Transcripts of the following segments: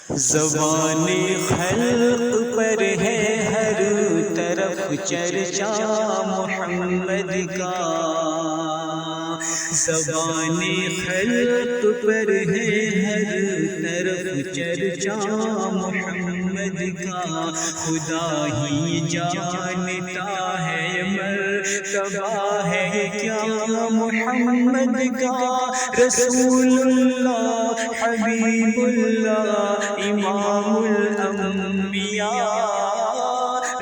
زبان خلق پر ہے ہر طرف چرچا محمد کا، زبان خلق پر ہے ہر طرف چرچا محمد کا، خدا ہی جانتا ہے مرتبہ ہے کیا محمد کا، رسول اللہ حبیب اللہ امام الانبیاء،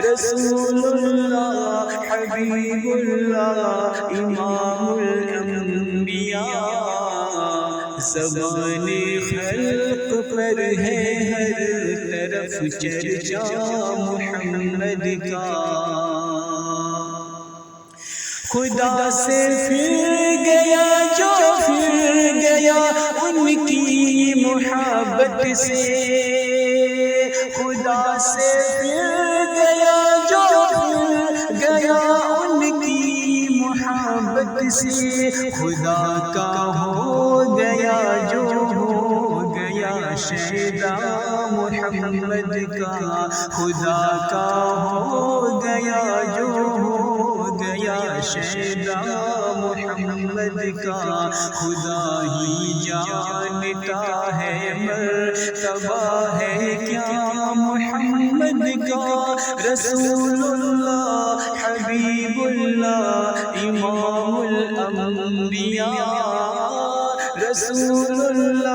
رسول اللہ حبیب اللہ امام الانبیاء، زبان خلق پر ہے ہر طرف چرچا محمد کا، خدا سے پھر گیا جو پھر گیا ان کی محبت سے، خدا سے پھر گیا جو پھر گیا ان کی محبت سے، خدا کا ہو گیا جو ہو گیا شیدا محمد کا، خدا کا ہو گیا جو ہو گیا شیدا محمد کا، خدا ہی جانتا ہے مرتبہ ہے کیا محمد کا، رسول اللہ حبیب اللہ امام الانبیاء، رسول اللہ